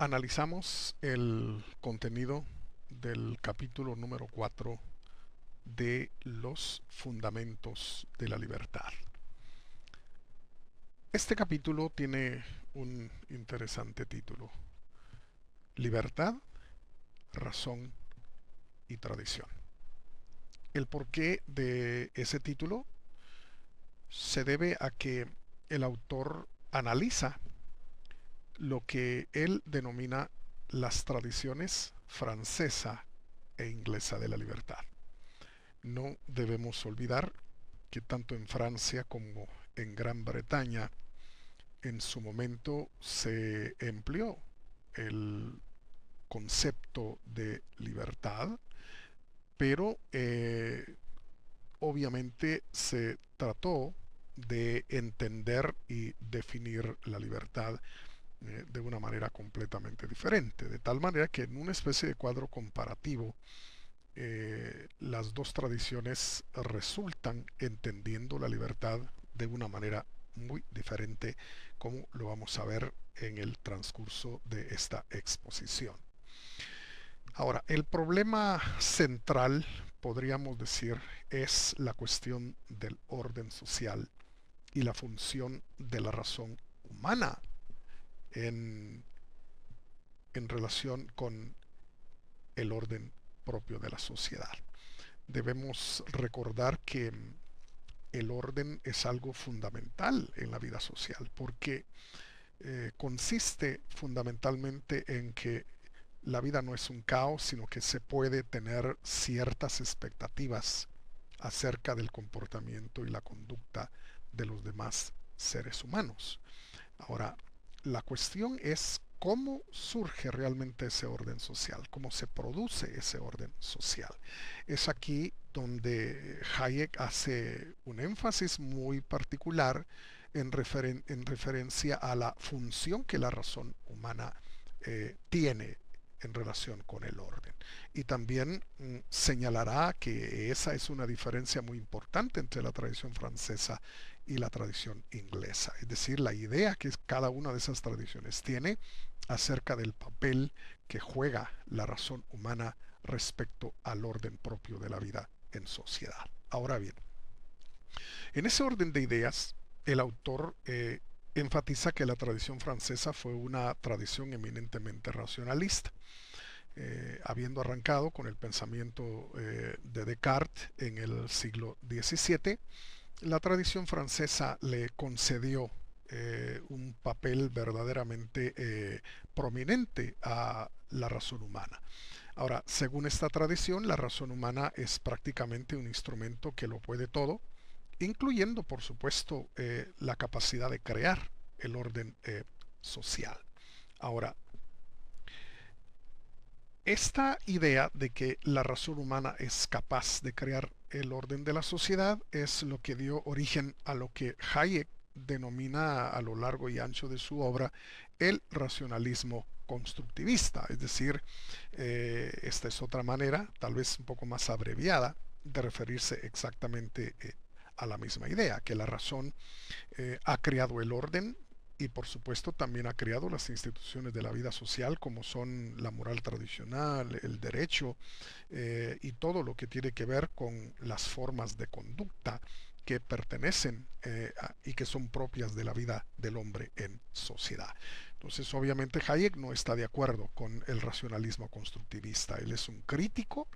Analizamos el contenido del capítulo número 4 de los fundamentos de la libertad. Este capítulo tiene un interesante título: Libertad, razón y tradición. El porqué de ese título se debe a que el autor analiza lo que él denomina las tradiciones francesa e inglesa de la libertad. No debemos olvidar que tanto en Francia como en Gran Bretaña en su momento se empleó el concepto de libertad, pero obviamente se trató de entender y definir la libertad de una manera completamente diferente, de tal manera que en una especie de cuadro comparativo las dos tradiciones resultan entendiendo la libertad de una manera muy diferente, como lo vamos a ver en el transcurso de esta exposición. Ahora, el problema central, podríamos decir, es la cuestión del orden social y la función de la razón humana en, en relación con el orden propio de la sociedad. Debemos recordar que el orden es algo fundamental en la vida social porque consiste fundamentalmente en que la vida no es un caos, sino que se puede tener ciertas expectativas acerca del comportamiento y la conducta de los demás seres humanos. Ahora, la cuestión es cómo surge realmente ese orden social, cómo se produce ese orden social. Es aquí donde Hayek hace un énfasis muy particular en referencia a la función que la razón humana tiene en relación con el orden. Y también señalará que esa es una diferencia muy importante entre la tradición francesa y la tradición inglesa. Es decir, la idea que cada una de esas tradiciones tiene acerca del papel que juega la razón humana respecto al orden propio de la vida en sociedad. Ahora bien, en ese orden de ideas, el autor enfatiza que la tradición francesa fue una tradición eminentemente racionalista, habiendo arrancado con el pensamiento de Descartes en el siglo XVII. La tradición francesa le concedió un papel verdaderamente prominente a la razón humana. Ahora, según esta tradición, la razón humana es prácticamente un instrumento que lo puede todo, incluyendo, por supuesto, la capacidad de crear el orden social. Ahora, esta idea de que la razón humana es capaz de crear el orden de la sociedad es lo que dio origen a lo que Hayek denomina a lo largo y ancho de su obra el racionalismo constructivista. Es decir, esta es otra manera, tal vez un poco más abreviada, de referirse exactamente a la misma idea, que la razón ha creado el orden y por supuesto también ha creado las instituciones de la vida social como son la moral tradicional, el derecho y todo lo que tiene que ver con las formas de conducta que pertenecen y que son propias de la vida del hombre en sociedad. Entonces, obviamente Hayek no está de acuerdo con el racionalismo constructivista. Él es un crítico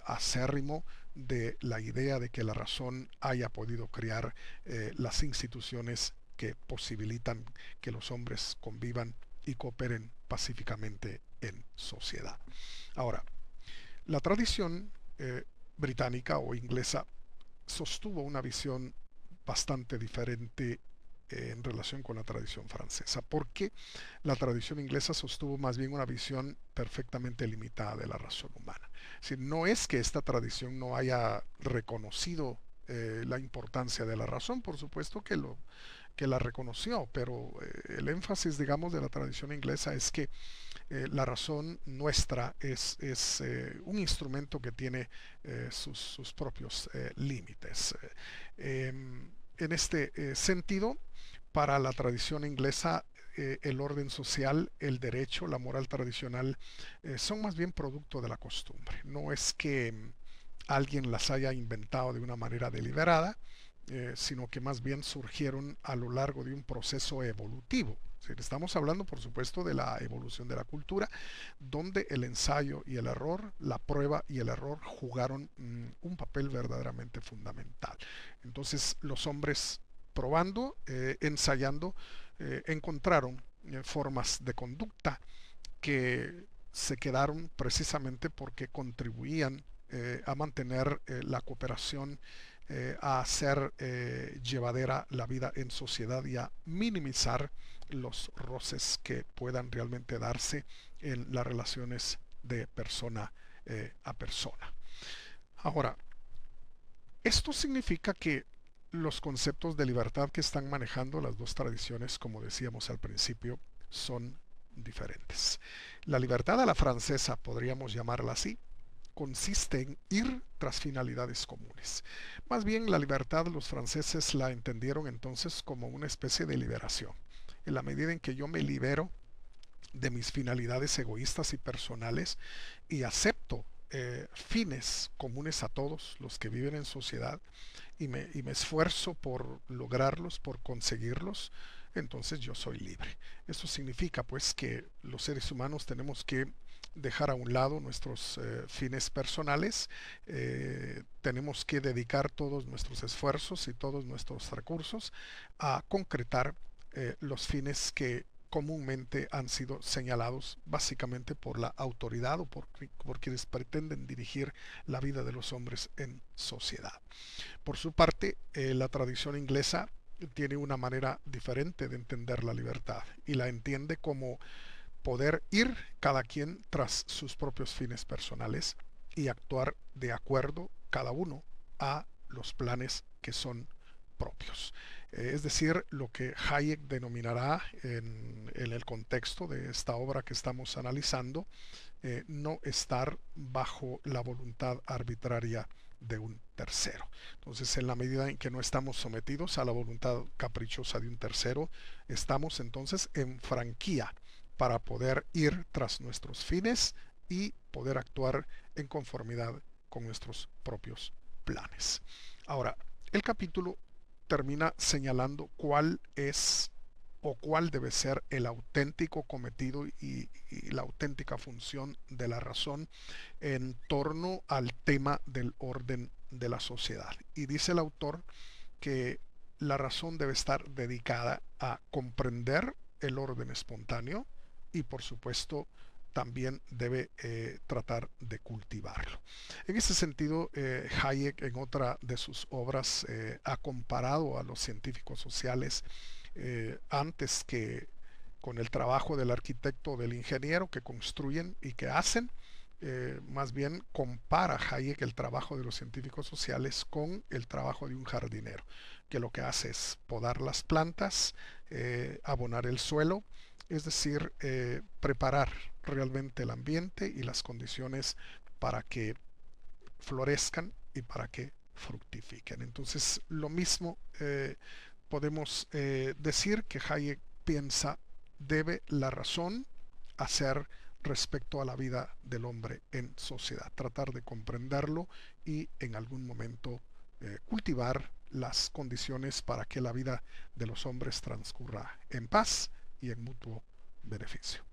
acérrimo de la idea de que la razón haya podido crear las instituciones que posibilitan que los hombres convivan y cooperen pacíficamente en sociedad. Ahora, la tradición británica o inglesa sostuvo una visión bastante diferente en relación con la tradición francesa, porque la tradición inglesa sostuvo más bien una visión perfectamente limitada de la razón humana. Es decir, no es que esta tradición no haya reconocido la importancia de la razón, por supuesto que la reconoció, pero el énfasis, digamos, de la tradición inglesa es que la razón nuestra es un instrumento que tiene sus propios límites. En este sentido, para la tradición inglesa, el orden social, el derecho, la moral tradicional, son más bien producto de la costumbre. No es que alguien las haya inventado de una manera deliberada, sino que más bien surgieron a lo largo de un proceso evolutivo. Estamos hablando, por supuesto, de la evolución de la cultura, donde el ensayo y el error, la prueba y el error jugaron un papel verdaderamente fundamental. Entonces, los hombres probando, ensayando, encontraron formas de conducta que se quedaron precisamente porque contribuían a mantener la cooperación, a hacer llevadera la vida en sociedad y a minimizar los roces que puedan realmente darse en las relaciones de persona a persona. Ahora, esto significa que los conceptos de libertad que están manejando las dos tradiciones, como decíamos al principio, son diferentes. La libertad a la francesa, podríamos llamarla así, consiste en ir tras finalidades comunes. Más bien la libertad los franceses la entendieron entonces como una especie de liberación. En la medida en que yo me libero de mis finalidades egoístas y personales y acepto fines comunes a todos los que viven en sociedad y me esfuerzo por lograrlos, por conseguirlos, entonces yo soy libre. Eso significa pues que los seres humanos tenemos que dejar a un lado nuestros fines personales, tenemos que dedicar todos nuestros esfuerzos y todos nuestros recursos a concretar los fines que comúnmente han sido señalados básicamente por la autoridad o por quienes pretenden dirigir la vida de los hombres en sociedad. Por su parte, la tradición inglesa tiene una manera diferente de entender la libertad y la entiende como poder ir cada quien tras sus propios fines personales y actuar de acuerdo cada uno a los planes que son propios. Es decir, lo que Hayek denominará en el contexto de esta obra que estamos analizando, no estar bajo la voluntad arbitraria de un tercero. Entonces, en la medida en que no estamos sometidos a la voluntad caprichosa de un tercero, estamos entonces en franquía para poder ir tras nuestros fines y poder actuar en conformidad con nuestros propios planes. Ahora, el capítulo termina señalando cuál es o cuál debe ser el auténtico cometido y la auténtica función de la razón en torno al tema del orden de la sociedad. Y dice el autor que la razón debe estar dedicada a comprender el orden espontáneo y por supuesto también debe tratar de cultivarlo. En ese sentido, Hayek en otra de sus obras ha comparado a los científicos sociales antes que con el trabajo del arquitecto o del ingeniero que construyen y que hacen. Más bien compara Hayek el trabajo de los científicos sociales con el trabajo de un jardinero, que lo que hace es podar las plantas, abonar el suelo, es decir, preparar realmente el ambiente y las condiciones para que florezcan y para que fructifiquen. Entonces, lo mismo podemos decir que Hayek piensa debe la razón hacer respecto a la vida del hombre en sociedad, tratar de comprenderlo y en algún momento cultivar las condiciones para que la vida de los hombres transcurra en paz y en mutuo beneficio.